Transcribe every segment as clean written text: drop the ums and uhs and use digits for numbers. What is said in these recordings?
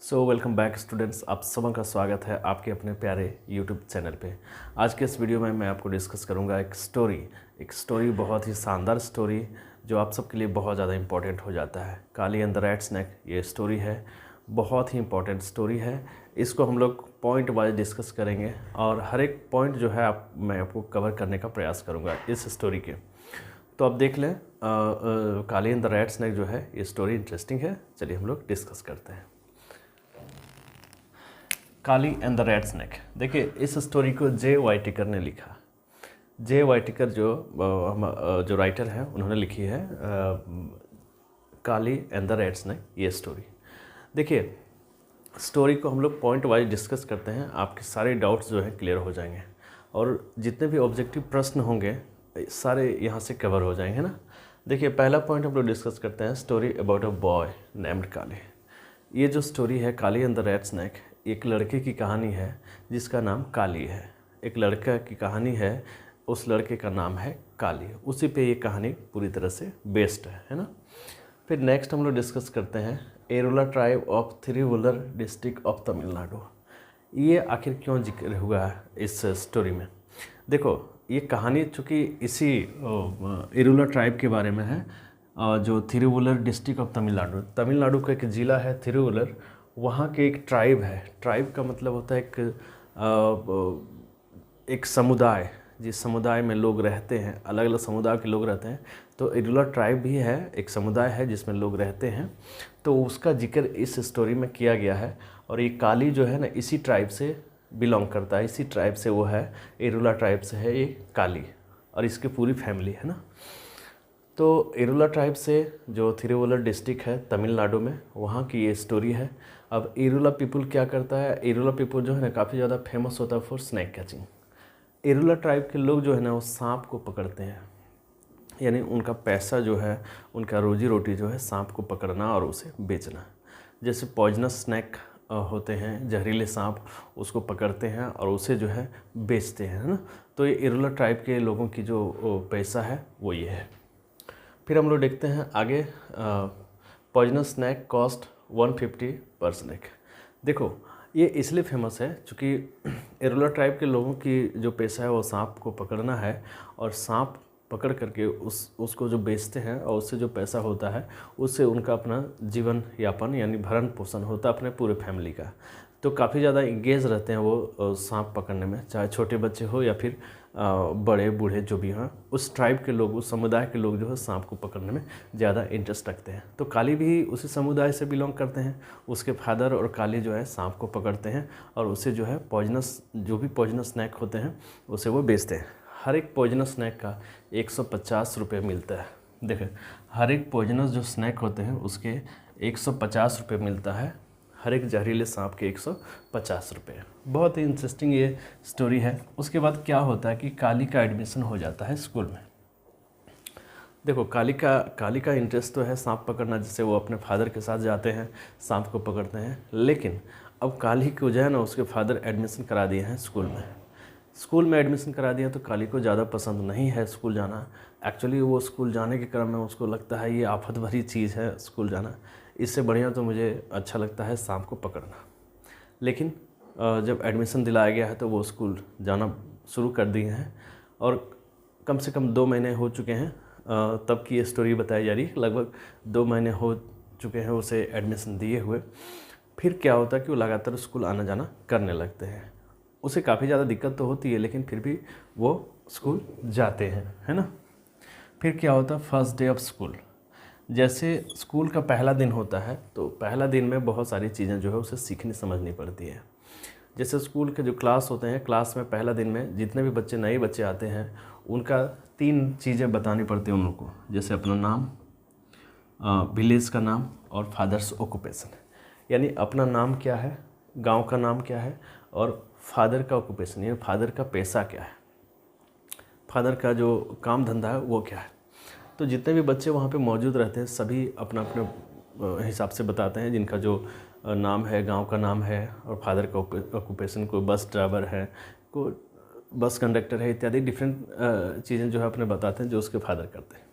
Welcome back students, आप सबका स्वागत है आपके अपने प्यारे यूट्यूब चैनल पे। आज के इस वीडियो में मैं आपको डिस्कस करूंगा एक स्टोरी बहुत ही शानदार स्टोरी जो आप सबके लिए बहुत ज़्यादा इंपॉर्टेंट हो जाता है। Kali and the red snack ये स्टोरी है, बहुत ही इंपॉर्टेंट स्टोरी है। इसको हम लोग पॉइंट वाइज डिस्कस करेंगे और हर एक पॉइंट जो है मैं आपको कवर करने का प्रयास करूँगा इस स्टोरी के। तो आप देख लें, काली एंड द रेड स्नैक जो है ये स्टोरी इंटरेस्टिंग है। चलिए हम लोग डिस्कस करते हैं। काली एंड द रेड स्नैक, देखिए इस स्टोरी को जे वाइटिकर ने लिखा। जे वाइटिकर जो राइटर हैं उन्होंने लिखी है Kali and the red snack ये स्टोरी। देखिए स्टोरी को हम लोग पॉइंट वाइज डिस्कस करते हैं, आपके सारे डाउट्स जो है क्लियर हो जाएंगे और जितने भी ऑब्जेक्टिव प्रश्न होंगे सारे यहाँ से कवर हो जाएंगे ना। देखिए पहला पॉइंट हम लोग डिस्कस करते हैं, story about a boy named Kali. ये जो स्टोरी है Kali and the red snake, एक लड़के की कहानी है जिसका नाम काली है। एक लड़का की कहानी है, उस लड़के का नाम है काली, उसी पे ये कहानी पूरी तरह से बेस्ड है ना। फिर नेक्स्ट हम लोग डिस्कस करते हैं Irula tribe of Thiruvallur district of Tamil Nadu. ये आखिर क्यों जिक्र हुआ है इस स्टोरी में। देखो ये कहानी चूँकि इसी एरोला ट्राइब के बारे में है, जो थिरुवल्लुर डिस्ट्रिक्ट ऑफ तमिलनाडु का एक ज़िला है थिरुवल्लुर, वहाँ के एक ट्राइब है। ट्राइब का मतलब होता है एक समुदाय, जिस समुदाय में लोग रहते हैं, अलग अलग समुदाय के लोग रहते हैं। तो एरोला ट्राइब भी है, एक समुदाय है जिसमें लोग रहते हैं, तो उसका जिक्र इस स्टोरी में किया गया है। और ये काली जो है ना इसी ट्राइब से बिलोंग करता है, इसी ट्राइब से वो है, एरोला ट्राइब से है ये काली और इसकी पूरी फैमिली है ना। तो एरोला ट्राइब से जो थिरुवल्लुर डिस्ट्रिक्ट है तमिलनाडु में, वहाँ की ये स्टोरी है। अब एरोला पीपल क्या करता है, एरोला पीपल जो है ना काफ़ी ज़्यादा फेमस होता है for snake catching. Irula tribe के लोग जो है ना वो सांप को पकड़ते हैं, यानी उनका पैसा जो है, उनका रोजी रोटी जो है सांप को पकड़ना और उसे बेचना। जैसे पॉइजनस स्नैक होते हैं, जहरीले सांप, उसको पकड़ते हैं और उसे जो है बेचते हैं, है ना। तो ये एरोला ट्राइब के लोगों की जो पैसा है वो ये है। फिर हम लोग देखते हैं आगे, पॉइजनस स्नैक कॉस्ट 150 पर स्नैक। देखो ये इसलिए फेमस है क्योंकि एरोला ट्राइब के लोगों की जो पेशा है वो सांप को पकड़ना है और सांप पकड़ करके उसको जो बेचते हैं और उससे जो पैसा होता है उससे उनका अपना जीवन यापन यानी भरण पोषण होता है अपने पूरे फैमिली का। तो काफ़ी ज़्यादा इंगेज रहते हैं वो सांप पकड़ने में, चाहे छोटे बच्चे हो या फिर बड़े बूढ़े जो भी हैं। उस ट्राइब के लोग, उस समुदाय के लोग जो है सांप को पकड़ने में ज़्यादा इंटरेस्ट रखते हैं। तो काली भी उसी समुदाय से बिलोंग करते हैं, उसके फादर और काली जो है सांप को पकड़ते हैं और उसे जो है जो भी पॉइजनस स्नैक होते हैं उसे वो बेचते हैं। हर एक पॉइजनस स्नैक का 150 रुपये मिलता है। देखें हर एक पॉइजनस जो स्नैक होते हैं उसके 150 रुपये मिलता है, हर एक जहरीले सांप के 150 रुपये। बहुत ही इंटरेस्टिंग ये स्टोरी है। उसके बाद क्या होता है कि काली का एडमिशन हो जाता है स्कूल में। देखो काली का इंटरेस्ट तो है सांप पकड़ना, जिससे वो अपने फादर के साथ जाते हैं, सांप को पकड़ते हैं। लेकिन अब काली को जो है ना उसके फादर एडमिशन करा दिए हैं स्कूल में एडमिशन करा दिया, तो काली को ज़्यादा पसंद नहीं है स्कूल जाना। एक्चुअली वो स्कूल जाने के क्रम में उसको लगता है ये आफत भरी चीज़ है स्कूल जाना, इससे बढ़िया तो मुझे अच्छा लगता है सांप को पकड़ना। लेकिन जब एडमिशन दिलाया गया है तो वो स्कूल जाना शुरू कर दिए हैं और कम से कम 2 महीने हो चुके हैं तब की ये स्टोरी बताई जा रही है। लगभग 2 महीने हो चुके हैं उसे एडमिशन दिए हुए। फिर क्या होता है कि वो लगातार स्कूल आना जाना करने लगते हैं। उसे काफ़ी ज़्यादा दिक्कत तो होती है लेकिन फिर भी वो स्कूल जाते हैं, है ना। फिर क्या होता है, फर्स्ट डे ऑफ स्कूल, जैसे स्कूल का पहला दिन होता है तो पहला दिन में बहुत सारी चीज़ें जो है उसे सीखनी समझनी पड़ती है। जैसे स्कूल के जो क्लास होते हैं, क्लास में पहला दिन में जितने भी नए बच्चे आते हैं उनका 3 चीज़ें बतानी पड़ती हैं उन लोगों को। जैसे अपना नाम, विलेज का नाम और फादर्स ऑक्यूपेशन, यानी अपना नाम क्या है, गांव का नाम क्या है और फादर का ऑक्यूपेशन यानी फादर का पेशा क्या है, फादर का जो काम धंधा है वो क्या है। तो जितने भी बच्चे वहाँ पे मौजूद रहते हैं सभी अपना अपने हिसाब से बताते हैं, जिनका जो नाम है, गांव का नाम है और फादर का ऑक्यूपेशन, कोई बस ड्राइवर है, कोई बस कंडक्टर है, इत्यादि डिफरेंट चीज़ें जो है अपने बताते हैं जो उसके फादर करते हैं।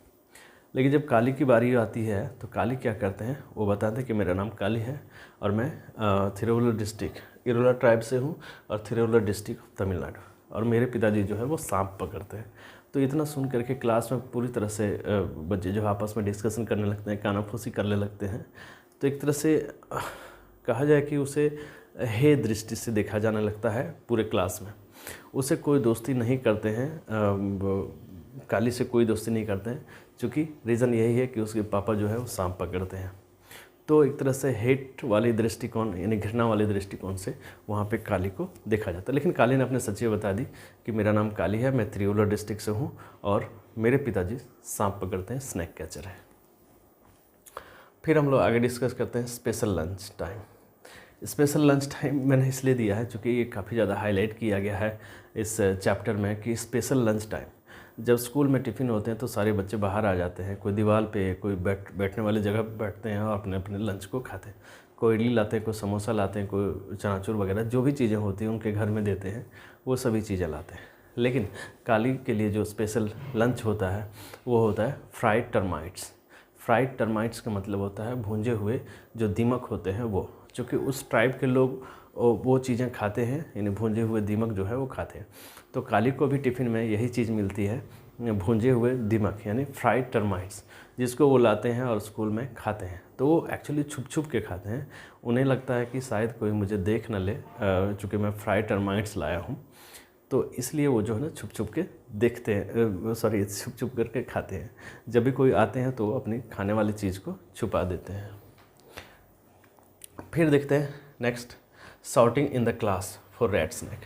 लेकिन जब काली की बारी आती है तो काली क्या करते हैं, वो बताते हैं कि मेरा नाम काली है और मैं थिरुवल्लुर डिस्ट्रिक्ट इरोला ट्राइब से हूँ और थिरुवल्लुर डिस्ट्रिक्ट तमिलनाडु, और मेरे पिताजी जो है वो सांप पकड़ते हैं। तो इतना सुन करके क्लास में पूरी तरह से बच्चे जो आपस में डिस्कशन करने लगते हैं, कानाफूसी करने लगते हैं। तो एक तरह से कहा जाए कि उसे हे दृष्टि से देखा जाने लगता है पूरे क्लास में। उसे कोई दोस्ती नहीं करते हैं, काली से कोई दोस्ती नहीं करते हैं, क्योंकि रीज़न यही है कि उसके पापा जो है वो सांप पकड़ते हैं। तो एक तरह से हेट वाली दृष्टिकोण यानी घृणा वाले दृष्टिकोण से वहाँ पे काली को देखा जाता है। लेकिन काली ने अपने सच्चाई बता दी कि मेरा नाम काली है, मैं थिरुवल्लुर डिस्ट्रिक्ट से हूँ और मेरे पिताजी सांप पकड़ते हैं, स्नैक कैचर है। फिर हम लोग आगे डिस्कस करते हैं special lunch time. Special lunch time मैंने इसलिए दिया है क्योंकि ये काफ़ी ज़्यादा हाईलाइट किया गया है इस चैप्टर में कि स्पेशल लंच टाइम, जब स्कूल में टिफ़िन होते हैं तो सारे बच्चे बाहर आ जाते हैं, कोई दीवार पे, कोई बैठने वाली जगह पर बैठते हैं और अपने अपने लंच को खाते हैं। कोई इडली लाते हैं, कोई समोसा लाते हैं, कोई चनाचूर वगैरह जो भी चीज़ें होती हैं उनके घर में देते हैं, वो सभी चीज़ें लाते हैं। लेकिन काली के लिए जो स्पेशल लंच होता है वो होता है फ्राइड टर्माइट्स। फ्राइड टर्माइट्स का मतलब होता है भूंजे हुए जो दीमक होते हैं वो, क्योंकि उस ट्राइब के लोग वो चीज़ें खाते हैं, यानी भूंजे हुए दीमक जो है वो खाते हैं। तो काली को भी टिफ़िन में यही चीज़ मिलती है, भूंजे हुए दीमक यानी फ्राइड टर्माइट्स, जिसको वो लाते हैं और स्कूल में खाते हैं। तो वो एक्चुअली छुप छुप के खाते हैं। उन्हें लगता है कि शायद कोई मुझे देख न ले, चूँकि मैं फ्राइड टर्माइट्स लाया हूँ, तो इसलिए वो जो है ना छुप छुप के देखते हैं, छुप छुप करके खाते हैं। जब भी कोई आते हैं तो वो अपनी खाने वाली चीज़ को छुपा देते हैं। फिर देखते हैं next, sorting in the class for rat snake.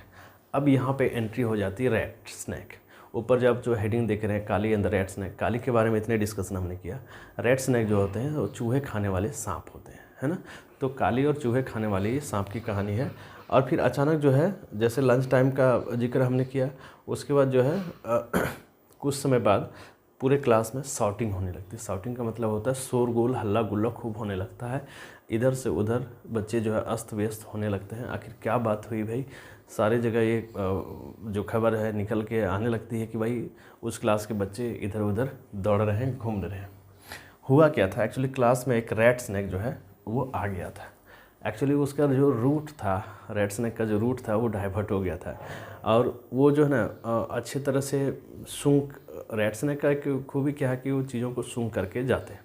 अब यहाँ पे एंट्री हो जाती है रैट स्नैक। ऊपर जब जो हेडिंग देख रहे हैं काली एंड द रैट स्नैक, काली के बारे में इतने डिस्कशन हमने किया। रैट स्नैक जो होते हैं वो चूहे खाने वाले सांप होते हैं, है ना। तो काली और चूहे खाने वाले ये सांप की कहानी है। और फिर अचानक जो है, जैसे लंच टाइम का जिक्र हमने किया, उसके बाद जो है कुछ समय बाद पूरे क्लास में शॉटिंग होने लगती है। शॉटिंग का मतलब होता है शोरगुल, हल्ला गुल्ला खूब होने लगता है। इधर से उधर बच्चे जो है अस्त व्यस्त होने लगते हैं। आखिर क्या बात हुई भाई, सारी जगह ये जो खबर है निकल के आने लगती है कि भाई उस क्लास के बच्चे इधर उधर दौड़ रहे हैं, घूम रहे हैं। हुआ क्या था, एक्चुअली क्लास में एक रैट स्नैक जो है वो आ गया था। एक्चुअली उसका जो रूट था, रैट स्नैक का जो रूट था वो डाइवर्ट हो गया था, और वो जो है ना अच्छी तरह से सूंघ, रैट स्नैक का एक खूबी क्या है कि वो चीज़ों को सूंघ करके जाते हैं।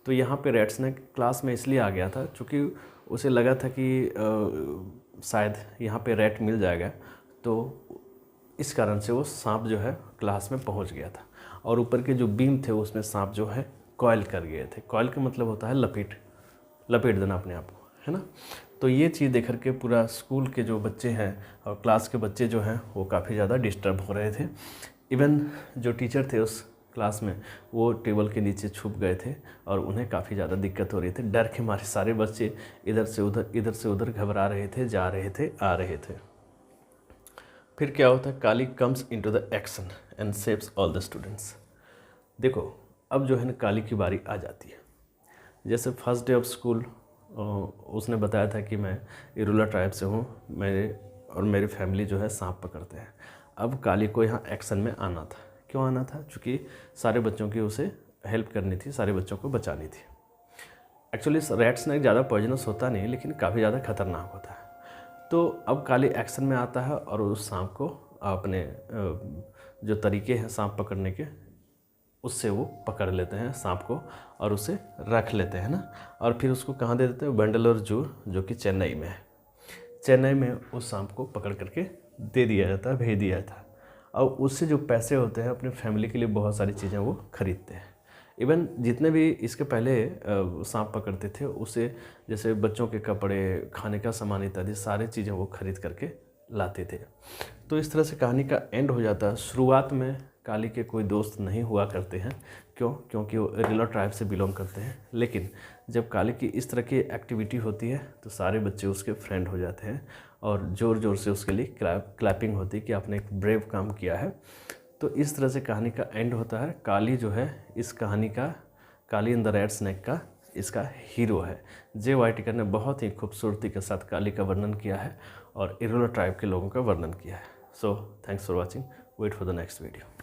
तो यहाँ पे रैट स्नैक क्लास में इसलिए आ गया था क्योंकि उसे लगा था कि शायद यहाँ पे रैट मिल जाएगा, तो इस कारण से वो सांप जो है क्लास में पहुँच गया था। और ऊपर के जो बीम थे उसमें सांप जो है कॉयल कर गए थे। कॉयल का मतलब होता है लपेट देना अपने आप को, है ना। तो ये चीज़ देख कर के पूरा स्कूल के जो बच्चे हैं और क्लास के बच्चे जो हैं वो काफ़ी ज़्यादा डिस्टर्ब हो रहे थे। इवन जो टीचर थे उस क्लास में वो टेबल के नीचे छुप गए थे और उन्हें काफ़ी ज़्यादा दिक्कत हो रही थी। डर के मारे सारे बच्चे इधर से उधर घबरा रहे थे, जा रहे थे, आ रहे थे। फिर क्या होता है, Kali comes into the action and saves all the students. देखो अब जो है ना काली की बारी आ जाती है। जैसे फर्स्ट डे ऑफ स्कूल उसने बताया था कि मैं इरोला ट्राइब से हूँ, मेरी फैमिली जो है सांप पकड़ते हैं। अब काली को यहाँ एक्शन में आना था। क्यों आना था? क्योंकि सारे बच्चों की उसे हेल्प करनी थी, सारे बच्चों को बचानी थी। एक्चुअली रैट स्नैक ज़्यादा पॉइजनस होता नहीं, लेकिन काफ़ी ज़्यादा खतरनाक होता है। तो अब काली एक्शन में आता है और उस सांप को अपने जो तरीके हैं सांप पकड़ने के, उससे वो पकड़ लेते हैं सांप को और उसे रख लेते हैं ना। और फिर उसको कहाँ दे देते हैं? वेंडलूर जू, जो कि चेन्नई में है। चेन्नई में उस सांप को पकड़ करके दे दिया जाता है, भेज दिया जाता है। और उससे जो पैसे होते हैं अपनी फैमिली के लिए बहुत सारी चीज़ें वो खरीदते हैं। इवन जितने भी इसके पहले सांप पकड़ते थे उससे, जैसे बच्चों के कपड़े, खाने का सामान इत्यादि सारी चीज़ें वो खरीद करके लाते थे। तो इस तरह से कहानी का एंड हो जाता है। शुरुआत में काली के कोई दोस्त नहीं हुआ करते हैं। क्यों? क्योंकि वो इरोला ट्राइब से बिलोंग करते हैं। लेकिन जब काली की इस तरह की एक्टिविटी होती है तो सारे बच्चे उसके फ्रेंड हो जाते हैं और ज़ोर ज़ोर से उसके लिए क्लैपिंग होती है कि आपने एक ब्रेव काम किया है। तो इस तरह से कहानी का एंड होता है। काली जो है इस कहानी का, काली एंड द रैट स्नैक का इसका हीरो है। जे वाइटेकर ने बहुत ही खूबसूरती के साथ काली का वर्णन किया है और इरोला ट्राइब के लोगों का वर्णन किया है। So thanks for watching, wait for the next video.